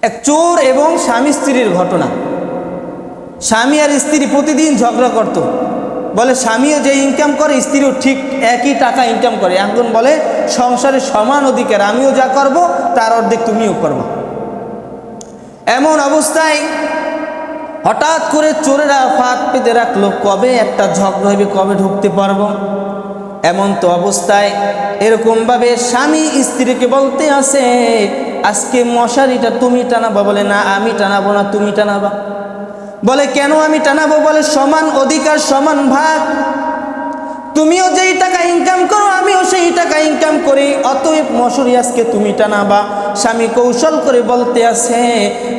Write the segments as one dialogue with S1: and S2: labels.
S1: এক চোর এবং স্বামী স্ত্রীর ঘটনা। স্বামী আর স্ত্রী প্রতিদিন ঝগড়া করত। বলে স্বামীও যে ইনকাম করে স্ত্রীও ঠিক একই টাকা ইনকাম করে। একজন বলে সংসারে সমান অধিকার, আমিও যা করব তার অর্ধেক তুমিও করবো। এমন অবস্থায় হঠাৎ করে চোরেরা ফাঁদ পেতে রাখলো, কবে একটা ঝগড়া হইবে, কবে ঢুকতে পারবো। এমন তো অবস্থায় এরকমভাবে স্বামী স্ত্রীকে বলতে আসে, আজকে মশারিটা তুমি টানাবা। বলে না আমি টানাবো না, তুমি টানাবা। বলে কেন আমি টানাবো? বলে সমান অধিকার সমান ভাগ, তুমিও যেই টাকা ইনকাম করো আমিও সেই টাকা ইনকাম করি, অতএব মশারি আজকে তুমি টানাবা। স্বামী কৌশল করে বলতে আছে,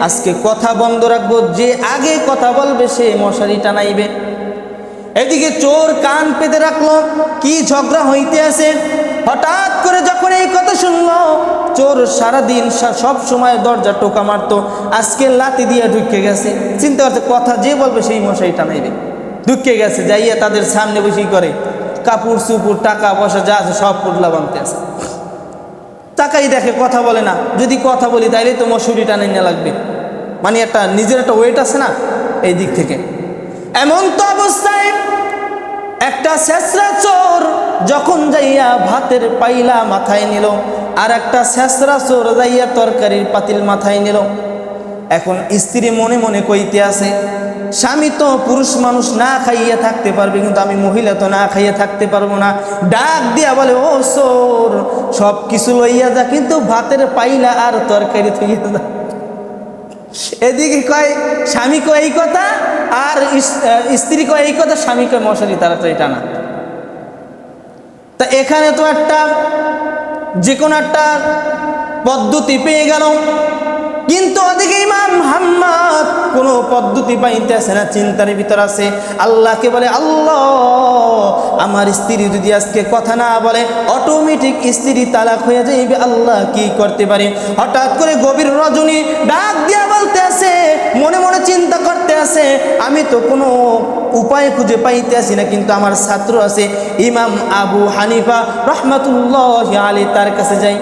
S1: আজকে কথা বন্ধ রাখবো, যে আগে কথা বলবে সে মশারি টানাইবে। এদিকে চোর কান পেতে রাখলো, কি ঝগড়া হইতে আছে। হঠাৎ করে যখন এই কথা শুনলো, চোর সারাদিন সব সময় দরজা টোকা মারতো, আজকে লাথি দিয়ে ঢুকে গেছে। চিন্তা করছে কথা যে বলবে সেই মশারি টানাইবে। ঢুকে গেছে, যাইয়া তাদের সামনে বসে করে কাপড় চুপুর টাকা পয়সা যা আছে সব পুটলা বানতে আছে। টাকাই দেখে, কথা বলে না। যদি কথা বলি তাইলে তো মশারি টানাই না লাগবে, মানে একটা নিজের একটা ওয়েট আছে না এই দিক থেকে। এমন তো অবস্থায় একটা ছেঁচড়া চোর যখন যাইয়া ভাতের পাইলা মাথায় নিল, আর একটা ছেঁচড়া চোর যাইয়া তরকারির পাতিল মাথায় নিল। এখন স্ত্রী মনে মনে কইতে আছে, স্বামী তো পুরুষ মানুষ না খাইয়া থাকতে পারবে, কিন্তু আমি মহিলা তো না খাইয়া থাকতে পারবো না। ডাক দিয়া বলে, ও চোর সব কিছু লইয়া যা, কিন্তু ভাতের পাইলা আর তরকারি থইয়া যা। এদিকে কয় স্বামী কয় এই কথা, আর স্ত্রী কয় এই কথা, স্বামী কয় মশারি তাড়াতাড়ি টানা। তা এখানে তো একটা যে কোনো একটা পদ্ধতি পেয়ে গেল, কিন্তু ওদিকে ইমাম মুহাম্মদ কোনো পদ্ধতি পাইতে আসে না, চিন্তার ভিতর আছে। আল্লাহকে বলে, আল্লাহ আমার স্ত্রী যদি আজকে কথা না বলে অটোমেটিক স্ত্রী তালাক হয়ে যাইবে, আল্লাহ কি করতে পারি। হঠাৎ করে গভীর রজনী ডাক দিয়া বলতে আছে, মনে মনে চিন্তা করতে আছে, আমি তো কোনো উপায় খুঁজে পাইতে আসি না, কিন্তু আমার ছাত্র আছে ইমাম আবু হানিফা রহমাতুল্লাহি আলাইহি, তার কাছে যাই।